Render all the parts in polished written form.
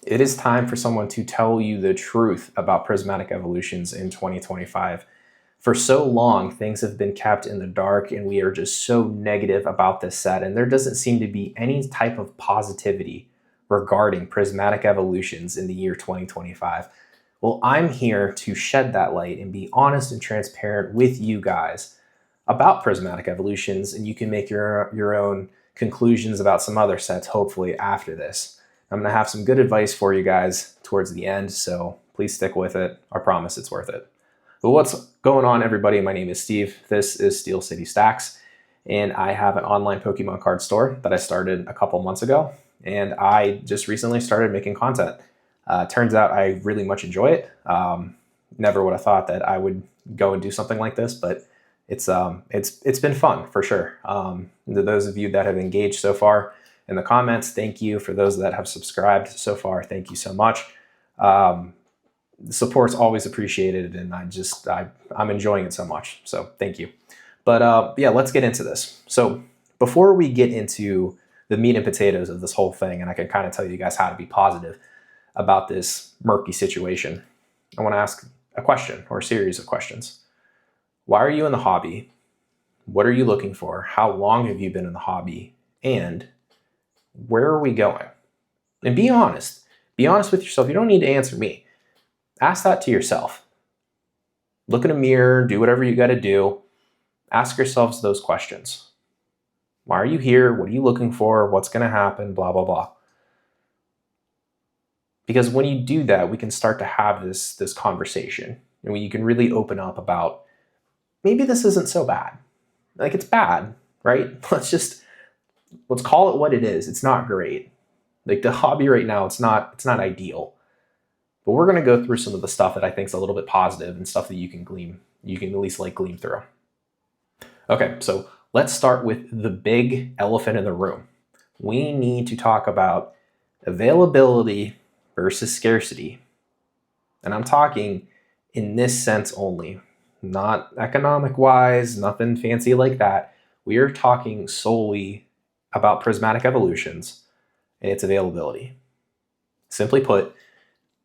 It is time for someone to tell you the truth about Prismatic Evolutions in 2025. For so long, things have been kept in the dark and we are just so negative about this set, and there doesn't seem to be any type of positivity regarding Prismatic Evolutions in the year 2025. Well, I'm here to shed that light and be honest and transparent with you guys about Prismatic Evolutions, and you can make your own conclusions about some other sets hopefully after this. I'm going to have some good advice for you guys towards the end, so please stick with it. I promise it's worth it. But what's going on, everybody? My name is Steve. This is Steel City Stacks, and I have an online Pokemon card store that I started a couple months ago, and I just recently started making content. Turns out I really much enjoy it. Never would have thought that I would go and do something like this, but it's been fun for sure. Those of you that have engaged so far in the comments, thank you. For those that have subscribed so far, thank you so much. The support's always appreciated, and I'm enjoying it so much. So thank you. But yeah, let's get into this. So before we get into the meat and potatoes of this whole thing, and I can kind of tell you guys how to be positive about this murky situation, I want to ask a question or a series of questions. Why are you in the hobby? What are you looking for? How long have you been in the hobby? And where are we going? And be honest. Be honest with yourself. You don't need to answer me. Ask that to yourself. Look in a mirror, do whatever you got to do. Ask yourselves those questions. Why are you here? What are you looking for? What's going to happen? Blah, blah, blah. Because when you do that, we can start to have this conversation. And you can really open up about, maybe this isn't so bad. Like, it's bad, right? Let's call it what it is. It's not great. Like, the hobby right now, it's not ideal. But we're going to go through some of the stuff that I think is a little bit positive and stuff that you can at least glean through. Okay, so let's start with the big elephant in the room. We need to talk about availability versus scarcity. And I'm talking in this sense only, not economic wise, nothing fancy like that. We are talking solely about Prismatic Evolutions and its availability. Simply put,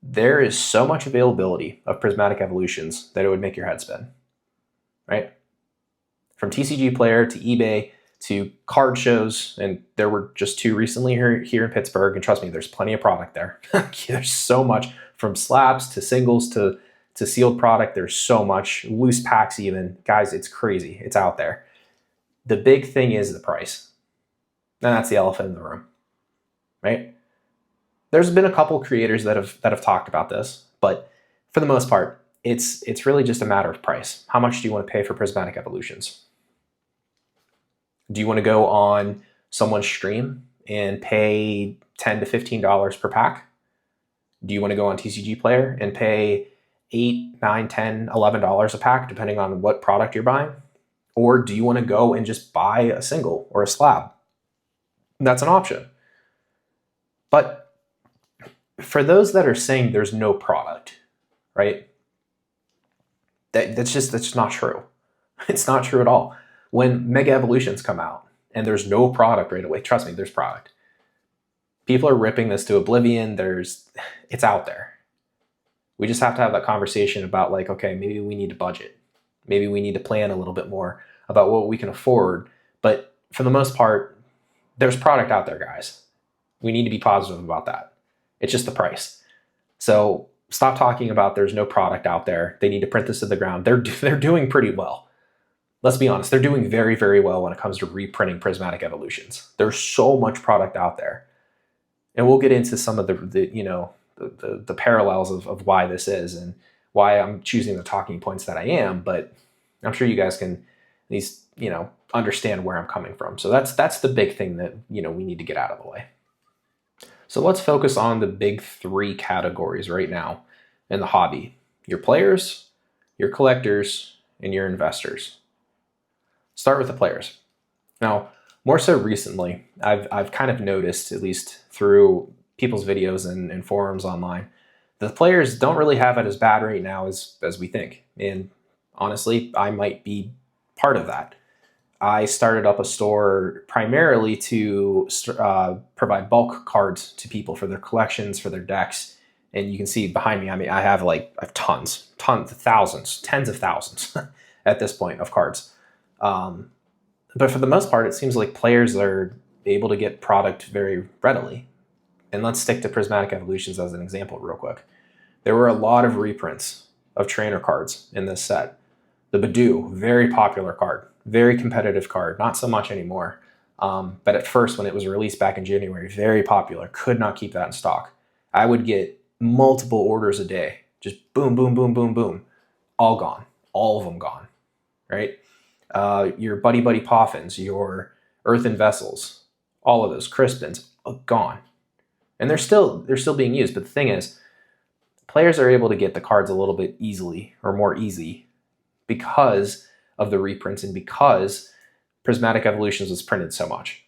there is so much availability of Prismatic Evolutions that it would make your head spin, right? From TCG Player to eBay to card shows, and there were just 2 recently here in Pittsburgh, and trust me, there's plenty of product there. There's so much, from slabs to singles to sealed product. There's so much, loose packs even. Guys, it's crazy. It's out there. The big thing is the price. And that's the elephant in the room, right? There's been a couple creators that have talked about this, but for the most part, it's really just a matter of price. How much do you want to pay for Prismatic Evolutions? Do you want to go on someone's stream and pay $10 to $15 per pack? Do you want to go on TCG Player and pay $8, $9, $10, $11 a pack, depending on what product you're buying? Or do you want to go and just buy a single or a slab? That's an option. But for those that are saying there's no product, right? That's not true. It's not true at all. When Mega Evolutions come out and there's no product right away, trust me, there's product. People are ripping this to oblivion. It's out there. We just have to have that conversation about, like, okay, maybe we need to budget. Maybe we need to plan a little bit more about what we can afford. But for the most part, there's product out there, guys. We need to be positive about that. It's just the price. So stop talking about there's no product out there. They need to print this to the ground. They're doing pretty well. Let's be honest. They're doing very, very well when it comes to reprinting Prismatic Evolutions. There's so much product out there. And we'll get into some of the parallels of why this is and why I'm choosing the talking points that I am, but I'm sure you guys can at least, understand where I'm coming from. So that's the big thing that, we need to get out of the way. So let's focus on the big 3 categories right now in the hobby: your players, your collectors, and your investors. Start with the players. Now, more so recently, I've kind of noticed, at least through people's videos and forums online, the players don't really have it as bad right now as we think. And honestly, I might be part of that. I started up a store primarily to provide bulk cards to people for their collections, for their decks. And you can see behind me, I mean, I have tons, thousands, tens of thousands at this point of cards. But for the most part, it seems like players are able to get product very readily. And let's stick to Prismatic Evolutions as an example real quick. There were a lot of reprints of trainer cards in this set. The Badoo, very popular card, very competitive card, not so much anymore. But at first, when it was released back in January, very popular, could not keep that in stock. I would get multiple orders a day, just boom, boom, boom, boom, boom, all gone, all of them gone, right? Your Buddy Buddy Poffins, your Earthen Vessels, all of those, Crispins, gone. And they're still being used, but the thing is, players are able to get the cards a little bit easily, or more easy, because of the reprints and because Prismatic Evolutions was printed so much.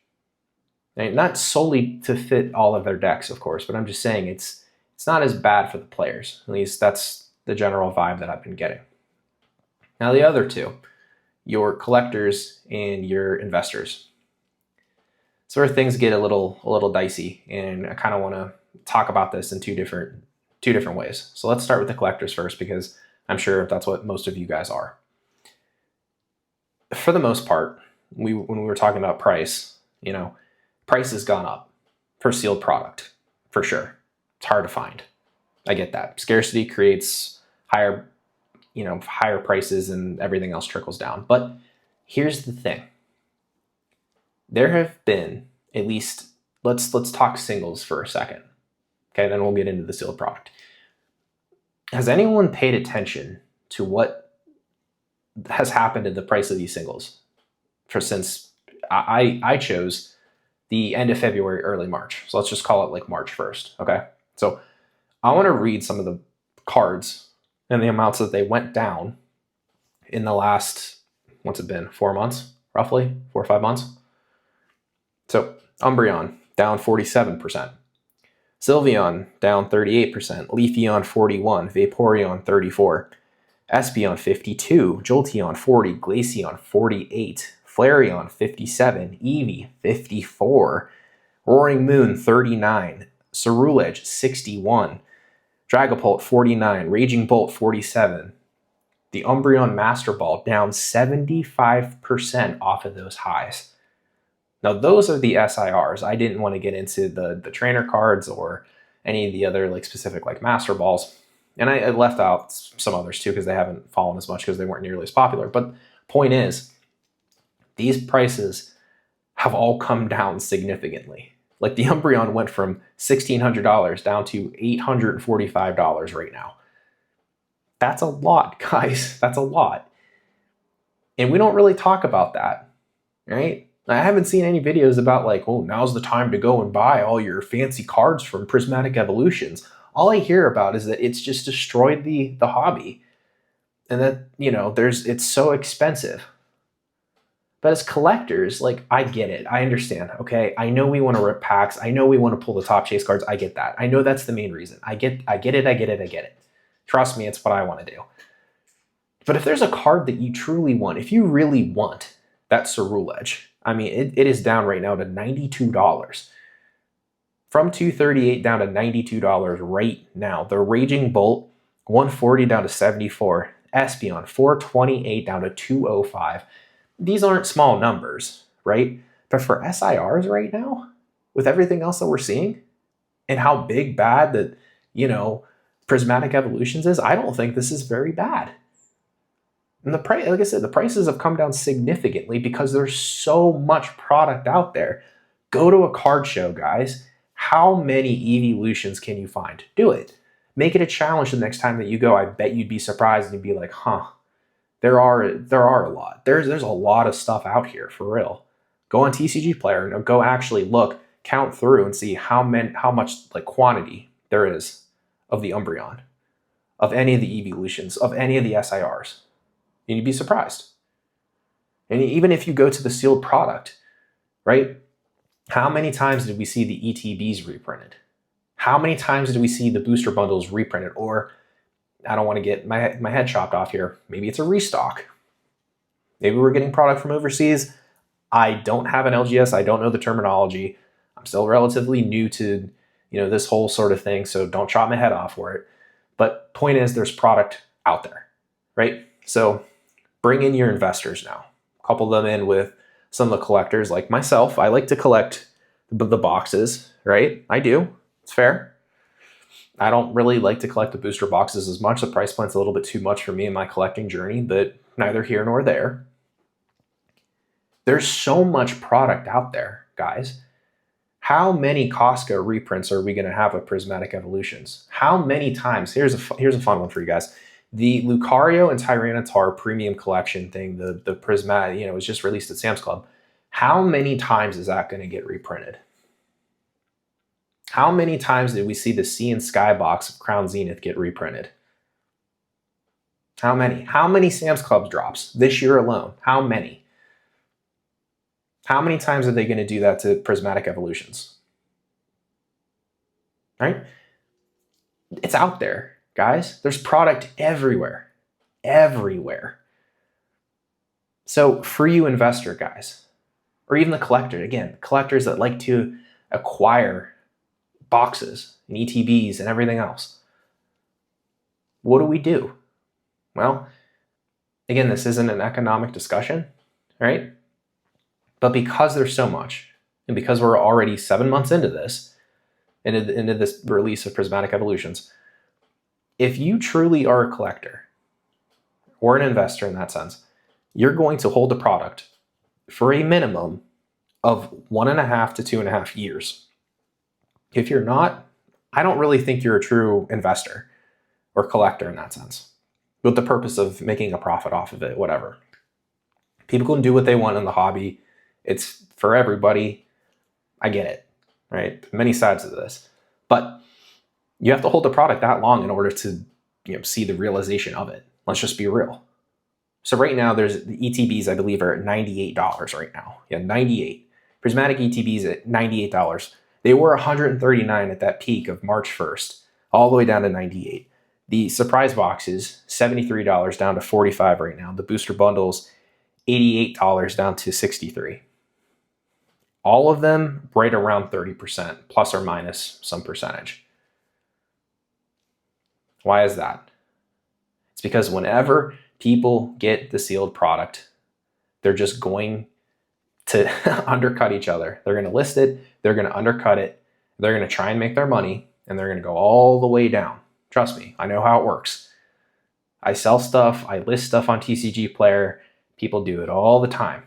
And not solely to fit all of their decks, of course, but I'm just saying it's not as bad for the players. At least that's the general vibe that I've been getting. Now the other two, your collectors and your investors. So where things get a little dicey, and I kind of want to talk about this in two different ways. So let's start with the collectors first, because I'm sure that's what most of you guys are. For the most part, when we were talking about price, price has gone up for sealed product, for sure. It's hard to find. I get that. Scarcity creates higher prices, and everything else trickles down. But here's the thing. There have been, at least, let's talk singles for a second. Okay, then we'll get into the sealed product. Has anyone paid attention to what has happened to the price of these singles since I chose the end of February, early March? So let's just call it like March 1st, okay? So I want to read some of the cards and the amounts that they went down in the last, what's it been, 4 months, roughly, 4 or 5 months. So Umbreon, down 47%. Sylveon, down 38%. Leafeon, 41%. Vaporeon, 34%. Espeon, 52%. Jolteon, 40%. Glaceon, 48%. Flareon, 57%. Eevee, 54%. Roaring Moon, 39%. Cerulege, 61%. Dragapult, 49%. Raging Bolt, 47%. The Umbreon Master Ball, down 75% off of those highs. Now, those are the SIRs. I didn't want to get into the trainer cards or any of the other specific Master Balls. And I left out some others too because they haven't fallen as much because they weren't nearly as popular. But point is, these prices have all come down significantly. Like the Umbreon went from $1,600 down to $845 right now. That's a lot, guys. That's a lot. And we don't really talk about that, right? I haven't seen any videos about now's the time to go and buy all your fancy cards from Prismatic Evolutions. All I hear about is that it's just destroyed the hobby, and that it's so expensive. But as collectors, I get it. I understand. Okay, I know we want to rip packs. I know we want to pull the top chase cards. I get that. I know that's the main reason. I get it. Trust me, it's what I want to do. But if there's a card that you truly want, if you really want that Cerulege, I mean, it is down right now to $92. From $238 down to $92 right now. The Raging Bolt, $140 down to $74. Espeon, $428 down to $205. These aren't small numbers, right? But for SIRs right now, with everything else that we're seeing, and how bad that, Prismatic Evolutions is, I don't think this is very bad. And the price, like I said, the prices have come down significantly because there's so much product out there. Go to a card show, guys. How many evolutions can you find? Do it. Make it a challenge the next time that you go. I bet you'd be surprised and you'd be like, huh, there are a lot. There's a lot of stuff out here, for real. Go on TCG Player and go actually look, count through and see how much quantity there is of the Umbreon, of any of the evolutions, of any of the SIRs. And you'd be surprised. And even if you go to the sealed product, right? How many times did we see the ETBs reprinted? How many times did we see the booster bundles reprinted? Or, I don't want to get my head chopped off here, maybe it's a restock. Maybe we're getting product from overseas I don't have an LGS. I don't know the terminology. I'm still relatively new to, this whole sort of thing. So don't chop my head off for it. But point is, there's product out there, right? So bring in your investors now. Couple them in with some of the collectors like myself. I like to collect the boxes, right? I do. It's fair. I don't really like to collect the booster boxes as much. The price point's a little bit too much for me in my collecting journey, but neither here nor there. There's so much product out there, guys. How many Costco reprints are we going to have of Prismatic Evolutions? How many times? Here's a fun one for you guys. The Lucario and Tyranitar premium collection thing, the Prismatic, was just released at Sam's Club. How many times is that going to get reprinted? How many times did we see the Sea and Sky box of Crown Zenith get reprinted? How many? How many Sam's Club drops this year alone? How many? How many times are they going to do that to Prismatic Evolutions? Right? It's out there, guys. There's product everywhere. Everywhere. So for you investor guys, or even the collector, again, collectors that like to acquire boxes and ETBs and everything else, what do? Well, again, this isn't an economic discussion, right? But because there's so much, and because we're already 7 months into this release of Prismatic Evolutions, if you truly are a collector or an investor in that sense, you're going to hold the product for a minimum of 1.5 to 2.5 years. If you're not, I don't really think you're a true investor or collector in that sense, with the purpose of making a profit off of it, whatever. People can do what they want in the hobby. It's for everybody. I get it, right? Many sides of this. But you have to hold the product that long in order to see the realization of it. Let's just be real. So right now, there's the ETBs, I believe, are at $98 right now. Yeah, 98. Prismatic ETBs at $98. They were $139 at that peak of March 1st, all the way down to $98. The surprise boxes, $73 down to $45 right now. The booster bundles, $88 down to $63. All of them right around 30%, plus or minus some percentage. Why is that? It's because whenever people get the sealed product, they're just going to undercut each other. They're going to list it, they're going to undercut it, they're going to try and make their money, and they're going to go all the way down. Trust me, I know how it works. I sell stuff, I list stuff on TCG Player. People do it all the time.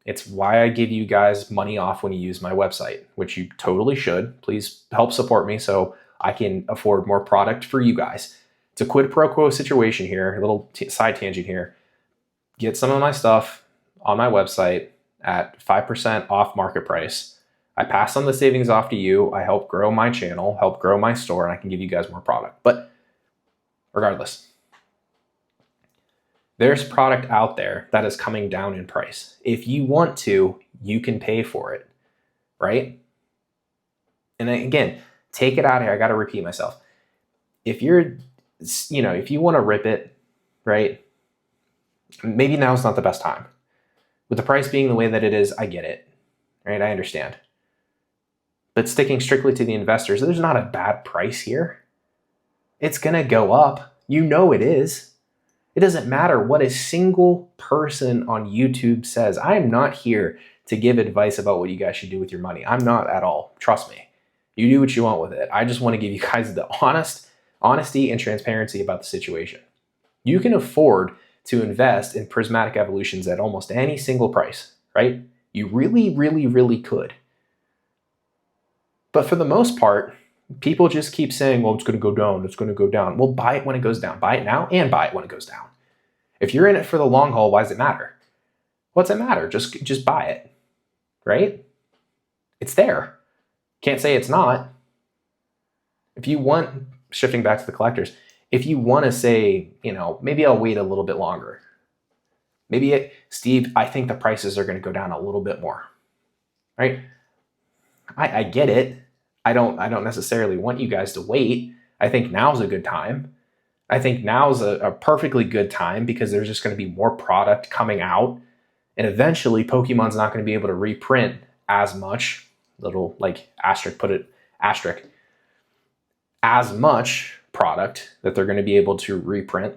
It's why I give you guys money off when you use my website, which you totally should. Please help support me so I can afford more product for you guys. It's a quid pro quo situation here, a little side tangent here. Get some of my stuff on my website at 5% off market price. I pass on the savings off to you. I help grow my channel, help grow my store, and I can give you guys more product. But regardless, there's product out there that is coming down in price. If you want to, you can pay for it, right? And again, take it out here. I got to repeat myself. If you're, if you want to rip it, right? Maybe now's not the best time. With the price being the way that it is, I get it, right? I understand. But sticking strictly to the investors, there's not a bad price here. It's going to go up. You know it is. It doesn't matter what a single person on YouTube says. I am not here to give advice about what you guys should do with your money. I'm not at all. Trust me. You do what you want with it. I just want to give you guys the honesty and transparency about the situation. You can afford to invest in Prismatic Evolutions at almost any single price, right? You really, really, really could. But for the most part, people just keep saying, well, it's going to go down, it's going to go down. Well, buy it when it goes down. Buy it now and buy it when it goes down. If you're in it for the long haul, why does it matter? What's it matter? Just buy it, right? It's there. Can't say it's not. If you want, shifting back to the collectors, if you want to say, maybe I'll wait a little bit longer. Maybe, Steve, I think the prices are going to go down a little bit more, right? I get it. I don't necessarily want you guys to wait. I think now's a good time. I think now's a perfectly good time because there's just going to be more product coming out And eventually Pokemon's not going to be able to reprint as much, little like asterisk, put it asterisk, as much product that they're going to be able to reprint.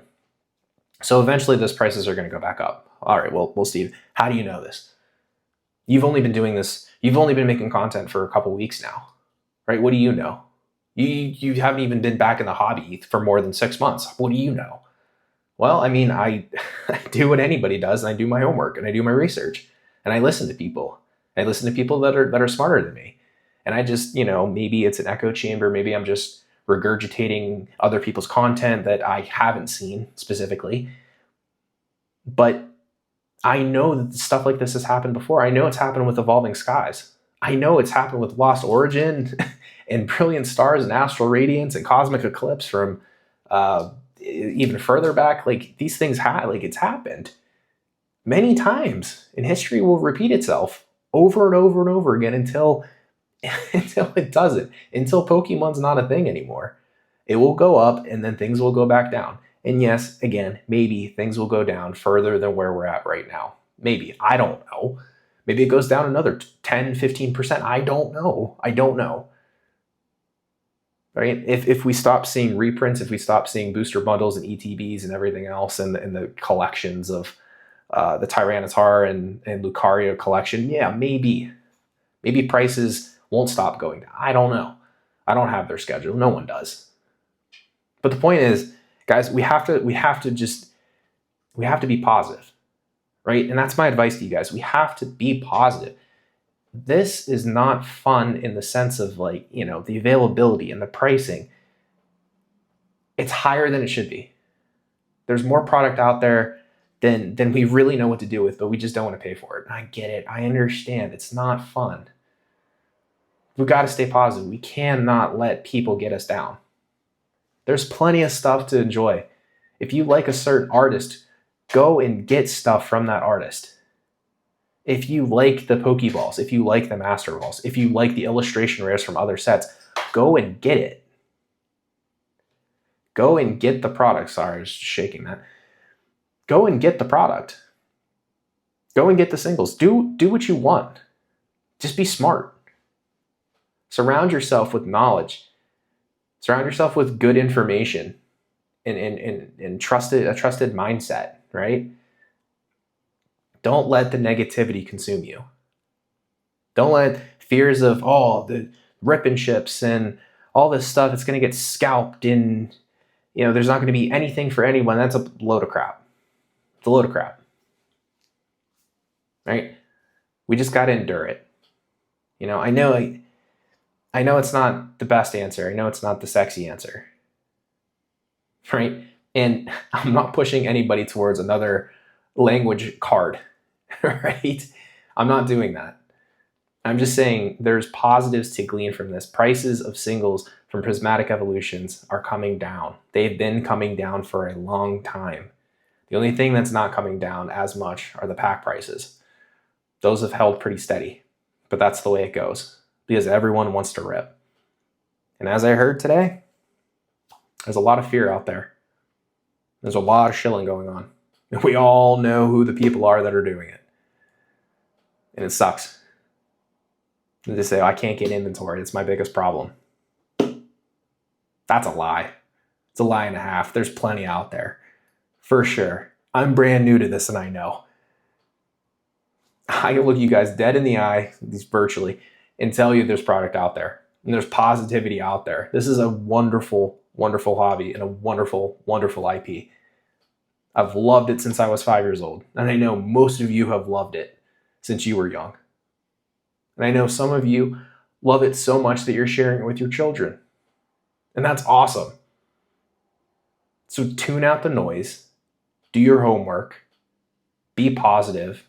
So eventually those prices are going to go back up. All right, well, Steve, how do you know this? You've only been doing this, you've only been making content for a couple weeks now, right? What do you know? You haven't even been back in the hobby for more than 6 months. What do you know? Well, I mean, I do what anybody does, and I do my homework, and I do my research, and I listen to people. I listen to people that are smarter than me. And I just, maybe it's an echo chamber, maybe I'm just regurgitating other people's content that I haven't seen specifically. But I know that stuff like this has happened before. I know it's happened with Evolving Skies. I know it's happened with Lost Origin and Brilliant Stars and Astral Radiance and Cosmic Eclipse from even further back. Like these things it's happened many times, and history will repeat itself over and over and over again until it doesn't, until Pokemon's not a thing anymore. It will go up and then things will go back down. And yes, again, maybe things will go down further than where we're at right now. Maybe. I don't know. Maybe it goes down another 10, 15%. I don't know. Right? If we stop seeing reprints, if we stop seeing booster bundles and ETBs and everything else and the collections of the Tyranitar and Lucario collection, yeah, maybe prices won't stop going down. I don't know. I don't have their schedule. No one does. But the point is, guys, we have to be positive, right? And that's my advice to you guys. We have to be positive. This is not fun in the sense of the availability and the pricing. It's higher than it should be. There's more product out there than we really know what to do with, but we just don't want to pay for it. I get it. I understand. It's not fun. We've got to stay positive. We cannot let people get us down. There's plenty of stuff to enjoy. If you like a certain artist, go and get stuff from that artist. If you like the Pokeballs, if you like the Master Balls, if you like the illustration rares from other sets, go and get it. Go and get the product. Sorry, I was shaking that. Go and get the product. Go and get the singles. Do what you want. Just be smart. Surround yourself with knowledge. Surround yourself with good information and a trusted mindset, right? Don't let the negativity consume you. Don't let fears of the ripping ships and all this stuff, it's going to get scalped and there's not going to be anything for anyone. That's a load of crap. It's a load of crap. Right? We just got to endure it. I know it's not the best answer. I know it's not the sexy answer. Right? And I'm not pushing anybody towards another language card. Right? I'm not doing that. I'm just saying there's positives to glean from this. Prices of singles from Prismatic Evolutions are coming down. They've been coming down for a long time. The only thing that's not coming down as much are the pack prices. Those have held pretty steady, but that's the way it goes because everyone wants to rip. And as I heard today, there's a lot of fear out there. There's a lot of shilling going on. And we all know who the people are that are doing it. And it sucks. And they say, I can't get inventory. It's my biggest problem. That's a lie. It's a lie and a half. There's plenty out there. For sure. I'm brand new to this and I know. I can look you guys dead in the eye, at least virtually, and tell you there's product out there. And there's positivity out there. This is a wonderful, wonderful hobby and a wonderful, wonderful IP. I've loved it since I was 5 years old. And I know most of you have loved it since you were young. And I know some of you love it so much that you're sharing it with your children. And that's awesome. So tune out the noise, do your homework, be positive,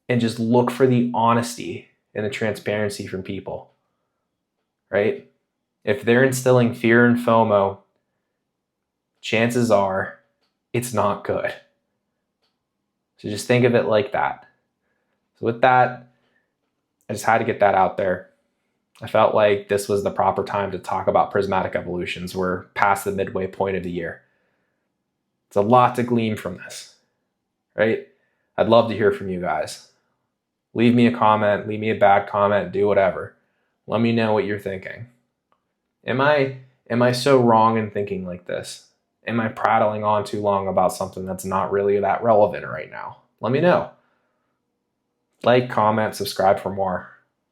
and just look for the honesty and the transparency from people, right? If they're instilling fear and FOMO, chances are it's not good. So just think of it like that. So with that, I just had to get that out there. I felt like this was the proper time to talk about Prismatic Evolutions. We're past the midway point of the year. It's a lot to glean from this, right? I'd love to hear from you guys. Leave me a comment, leave me a bad comment, do whatever. Let me know what you're thinking. Am I so wrong in thinking like this? Am I prattling on too long about something that's not really that relevant right now? Let me know. Like, comment, subscribe for more.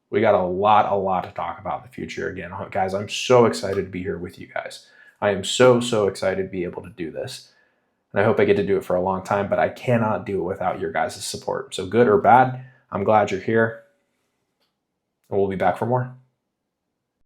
We got a lot to talk about in the future. Again, guys, I'm so excited to be here with you guys. I am so excited to be able to do this. And I hope I get to do it for a long time, but I cannot do it without your guys' support. So good or bad, I'm glad you're here. And we'll be back for more.